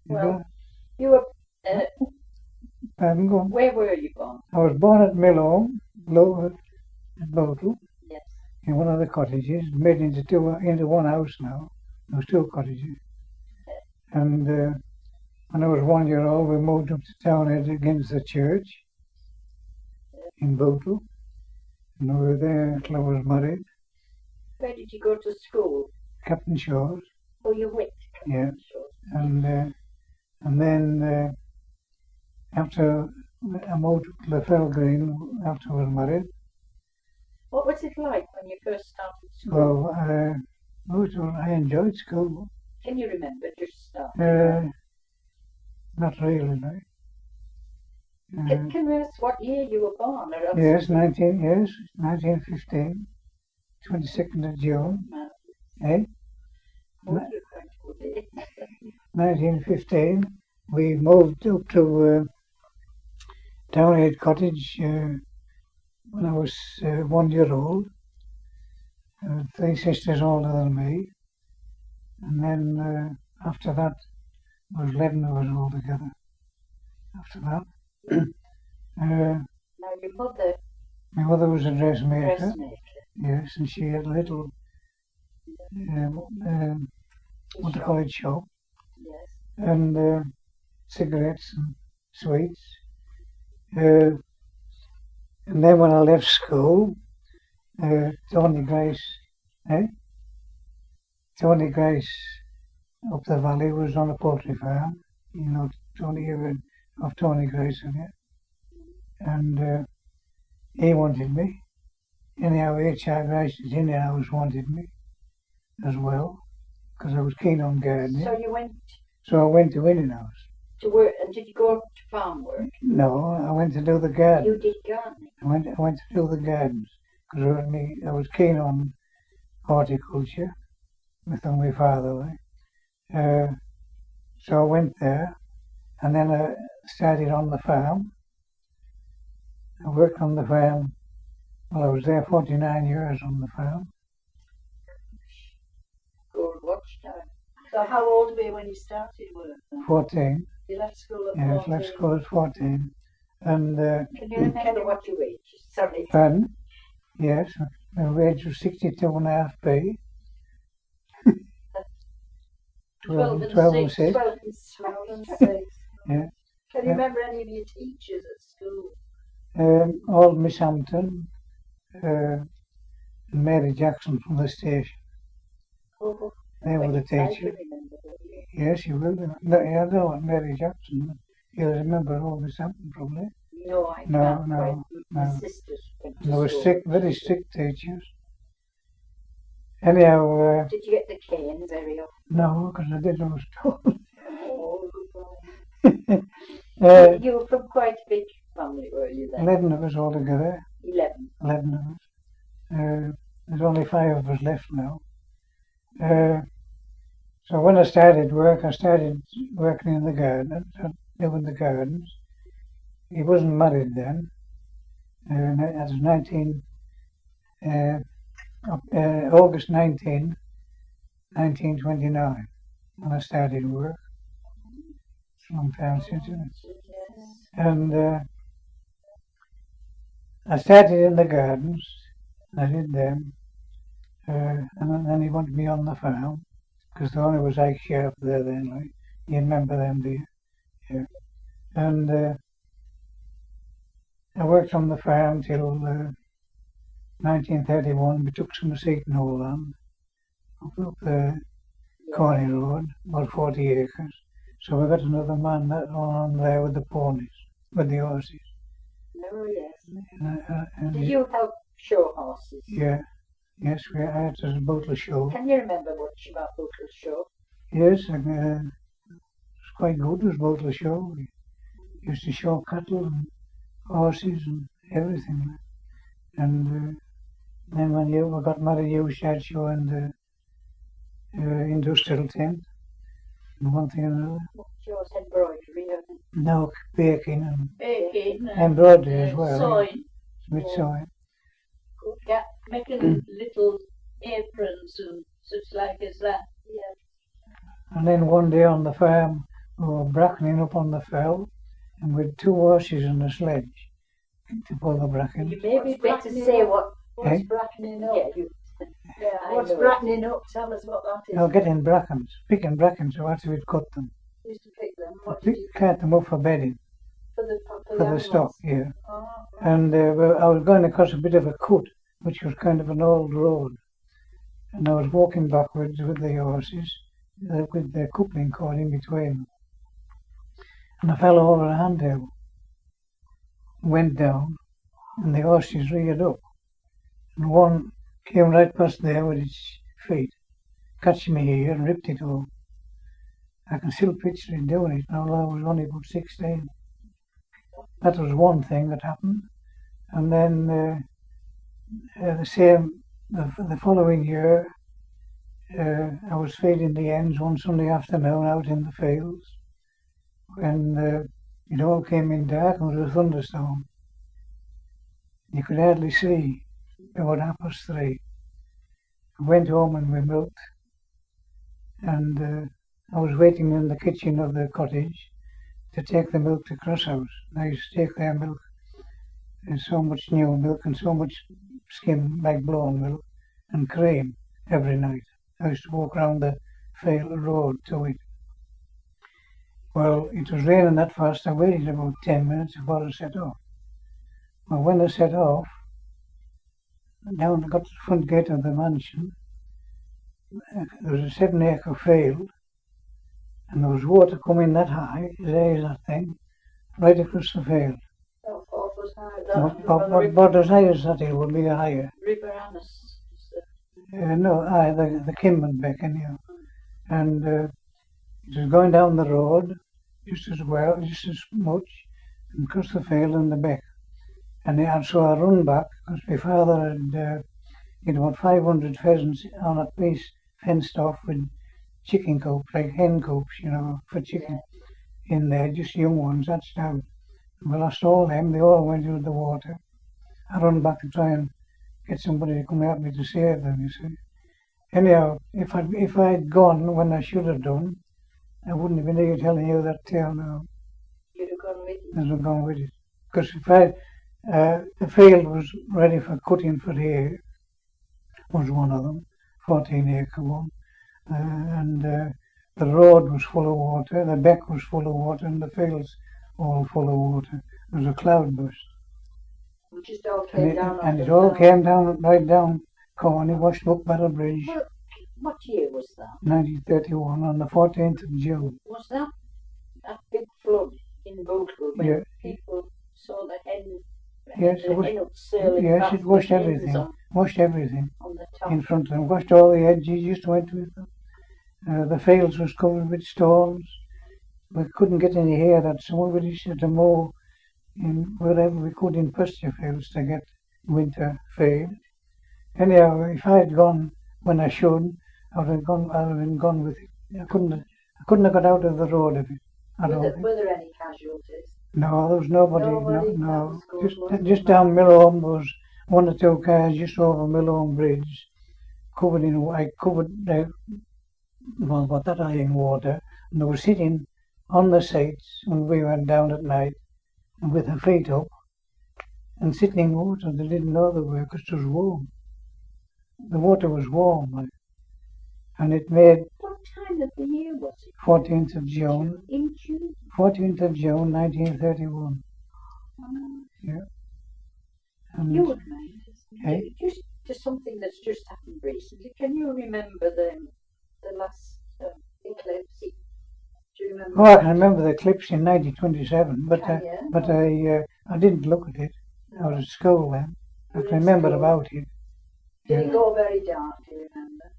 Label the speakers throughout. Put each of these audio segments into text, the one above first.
Speaker 1: Well, you were. Where were you born?
Speaker 2: I was born at Millhome, Lower at Bootle,
Speaker 1: Yes.
Speaker 2: in one of the cottages, made into one house now. There was two cottages. And when I was 1 year old, we moved up to Townhead against the church in Bootle. And we were there until I was married.
Speaker 1: Where did you go to school?
Speaker 2: Captain Shaw's.
Speaker 1: Oh, you went to Captain Shaw's.
Speaker 2: And then after I moved to the Fell Green after I was married.
Speaker 1: What was it like when you first started school?
Speaker 2: Well, I enjoyed school.
Speaker 1: Can you remember just starting?
Speaker 2: Not really, no.
Speaker 1: Can you ask what year you were born?
Speaker 2: Yes, 1915, 22nd of June. Eh? 1915, we moved up to Townhead Cottage when I was 1 year old. 3 sisters older than me. And then after that, there was 11 of us all together. After that.
Speaker 1: Now your mother?
Speaker 2: My mother was a dressmaker. Yes, and she had a little, what do you call it, shop.
Speaker 1: Yes.
Speaker 2: And cigarettes and sweets. And then when I left school, Tony Grace up the valley was on a poultry farm. You know, Tony Grace in it. And he wanted me. Anyhow, H.R. Grace's in-house wanted me as well, because I was keen on gardening. So I went to in-house.
Speaker 1: To work, and did you go to farm work?
Speaker 2: No, I went to do the garden.
Speaker 1: You did gardening?
Speaker 2: I went to do the gardens, because I was keen on horticulture, with my father. So I went there, and then I started on the farm. I worked on the farm. Well, I was there 49 years on the farm.
Speaker 1: Good watch time. So how old were you when you started work?
Speaker 2: 14.
Speaker 1: You left school at 14?
Speaker 2: Yes, left school at 14. And
Speaker 1: can you remember what your wage is? Sorry.
Speaker 2: Pardon? Yes, my wage was 62.5p. 12 and 6.
Speaker 1: 12 and 6.
Speaker 2: Yeah.
Speaker 1: Can you remember any of your teachers at school?
Speaker 2: Old Miss Hampton, and Mary Jackson from the station.
Speaker 1: Oh,
Speaker 2: they were the teachers. Yes, you will. No, I know Mary Jackson. You'll remember old Miss Hampton probably.
Speaker 1: No, I can't.
Speaker 2: No.
Speaker 1: My sisters went to
Speaker 2: They were
Speaker 1: school.
Speaker 2: very strict teachers. Anyhow.
Speaker 1: Did you get the cane very often?
Speaker 2: No, because I didn't know school.
Speaker 1: You were from quite a big family, were you then?
Speaker 2: 11 of us all together.
Speaker 1: 11?
Speaker 2: 11 of us. There's only 5 of us left now. So when I started work, I started working in the garden, doing the gardens. He wasn't married then. That was August 19, 1929, when I started work. It's a long time since, isn't it? And I started in the gardens. I did them. And then he wanted me on the farm, because the owner was Ike Sharp there then. Like, you remember them, do you? Yeah. And I worked on the farm till 1931. We took some Seaton land up the Corney Road, about 40 acres. So we got another man on there with the ponies, with the horses.
Speaker 1: Oh, yes. Did you help show horses?
Speaker 2: Yeah. Yes, we had a Bootle show.
Speaker 1: Can you remember much about Bootle show?
Speaker 2: Yes, and it was quite good, it was Bootle show. We used to show cattle and horses and everything. And then when we got married, you started showing the industrial tent and one thing and another.
Speaker 1: What shows? Embroidery?
Speaker 2: No, baking and embroidery as well.
Speaker 1: Sewing.
Speaker 2: With sewing.
Speaker 1: Yeah, making little aprons and such like as that. Yeah.
Speaker 2: And then one day on the farm, we were brackening up on the fell, and with 2 horses and a sledge to pull the bracken.
Speaker 1: You maybe better say what's
Speaker 2: Eh?
Speaker 1: brackening up. What's brackening up? Tell us what that is.
Speaker 2: No, getting brackens, picking brackens, so after we'd cut them.
Speaker 1: Used to pick them. What
Speaker 2: We
Speaker 1: did you
Speaker 2: cut them up for bedding,
Speaker 1: for
Speaker 2: for the stock, yeah.
Speaker 1: Oh, right.
Speaker 2: And well, I was going across a bit of a cut, which was kind of an old road. And I was walking backwards with the horses, with the coupling cord in between them. And I fell over a handhill, went down, and the horses reared up. And one came right past there with its feet, catched me here and ripped it off. I can still picture it doing it now, I was only about 16. That was one thing that happened. And then the following year, I was feeding the hens one Sunday afternoon out in the fields when it all came in dark and there was a thunderstorm. You could hardly see about 3:30. I went home and we milked, and I was waiting in the kitchen of the cottage to take the milk to Crosshouse. I used to take their milk, and so much new milk and so much skim like blown milk and cream every night. I used to walk round the field road to it. Well, it was raining that fast. I waited about 10 minutes before I set off. Well, when I set off, down I got to the front gate of the mansion. There was a 7-acre field, and there was water coming that high, as high as that thing, right across the field.
Speaker 1: Oh, 4 foot high.
Speaker 2: But as high as that it would be higher.
Speaker 1: River Annis.
Speaker 2: No, the Kimberbeck anyhow. And it was going down the road just as much, and across the field and the beck. And so I run back, because my father had about 500 pheasants on a piece fenced off with chicken coops, like hen coops, for chicken in there, just young ones, hatched out. We lost all them, they all went into the water. I run back to try and get somebody to come help me to save them, you see. Anyhow, if I'd gone when I should have done, I wouldn't have been here telling you that tale now.
Speaker 1: You'd have gone with it.
Speaker 2: I'd have gone with it. Because the field was ready for cutting for hay, was one of them, 14-acre one. And the road was full of water, the beck was full of water, and the fields all full of water. There was a cloud burst.
Speaker 1: It just all came down.
Speaker 2: And it all came down, right down Corney, washed up Battle Bridge.
Speaker 1: Well, what year was that?
Speaker 2: 1931, on the 14th of June.
Speaker 1: Was that big flood in Bootle when people saw the hen?
Speaker 2: Yes, it washed everything. Washed everything
Speaker 1: on the top.
Speaker 2: In front of them. Washed all the edges, just went with them. The fields was covered with stones. We couldn't get any hay that summer. We just had to mow in wherever we could in pasture fields to get winter feed. Anyhow, if I had gone when I should, I would have been gone with it. I couldn't have got out of the road of it.
Speaker 1: Were there any casualties?
Speaker 2: No, there was nobody. No. Just down Millhome, there was 1 or 2 cars just over Millhome Bridge, covered about that high in water, and they were sitting on the seats when we went down at night, and with their feet up, and sitting in water. They didn't know they were because it was warm. The water was warm, and it made.
Speaker 1: What time of the year was it?
Speaker 2: 14th of June.
Speaker 1: In June.
Speaker 2: 14th of June, 1931. Yeah. And
Speaker 1: You would mind, just something that's just happened recently. Can you remember the last eclipse? Do you remember?
Speaker 2: Oh, I can remember the eclipse in 1927, but I didn't look at it. I was at school then. I can remember about it.
Speaker 1: Did it go very dark? Do you remember?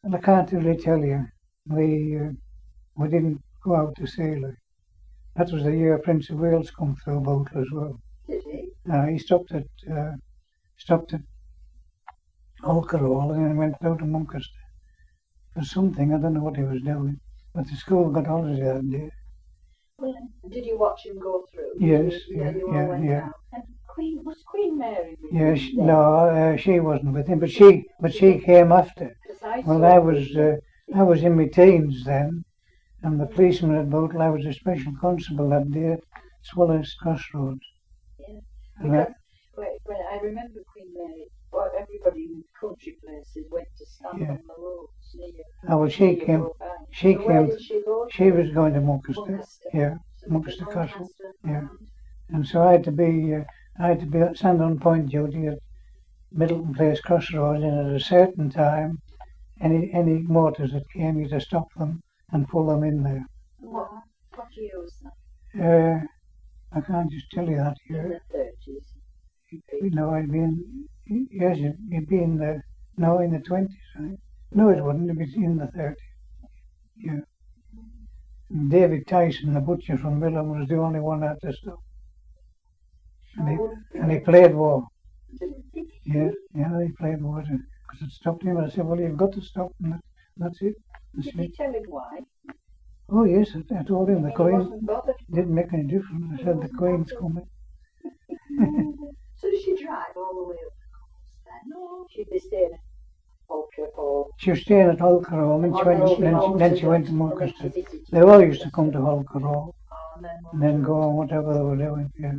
Speaker 2: And I can't really tell you. We didn't go out to sail it. That was the year Prince of Wales come through Bootle as well.
Speaker 1: Did he?
Speaker 2: He stopped at Alcarol and then went out to Muncaster for something. I don't know what he was doing, but the school got holiday that day.
Speaker 1: Well, did you watch him go through?
Speaker 2: Yes,
Speaker 1: yeah. Out. And was Queen Mary with him?
Speaker 2: No, she wasn't with him, but she came after. When I was I was in my teens then, and the policeman at Bootle, I was a special constable that day at Swallows Crossroads.
Speaker 1: Yeah.
Speaker 2: And
Speaker 1: Because when I remember Queen Mary, well, everybody in country places went to stand
Speaker 2: Yeah.
Speaker 1: on the roads near.
Speaker 2: well, she
Speaker 1: near
Speaker 2: came,
Speaker 1: Roebuck.
Speaker 2: she
Speaker 1: So where
Speaker 2: came,
Speaker 1: did she go?
Speaker 2: she was going to Muncaster,
Speaker 1: Muncaster.
Speaker 2: yeah,
Speaker 1: So
Speaker 2: Muncaster
Speaker 1: from
Speaker 2: Castle,
Speaker 1: Muncaster
Speaker 2: yeah.
Speaker 1: round.
Speaker 2: And so I had to be stand on point duty at Middleton Place Crossroads, and at a certain time, any motors that came, you to stop them and pull them in there.
Speaker 1: What year was that?
Speaker 2: I can't just tell you that
Speaker 1: In
Speaker 2: here.
Speaker 1: the 30s.
Speaker 2: No, I'd been, yes, you'd be in the, no, in the 20s, right? No, it wouldn't, it'd be in the 30s. Yeah. And David Tyson, the butcher from Middleton, was the only one that had to stop. And he played war. Yeah, he played war because it stopped him. I said, well, you've got to stop, and that's it.
Speaker 1: Did you tell him why?
Speaker 2: Oh, yes, I told him the
Speaker 1: He
Speaker 2: Queen
Speaker 1: wasn't bothered.
Speaker 2: didn't make any difference. I said, the Queen's coming.
Speaker 1: So did she drive all the way up the coast then? No. She'd be staying at Ultra or.
Speaker 2: She was staying at Hulkerall, and then she went to Muncaster. They all used to come to Hulkerall and then go on whatever they were doing. Yeah.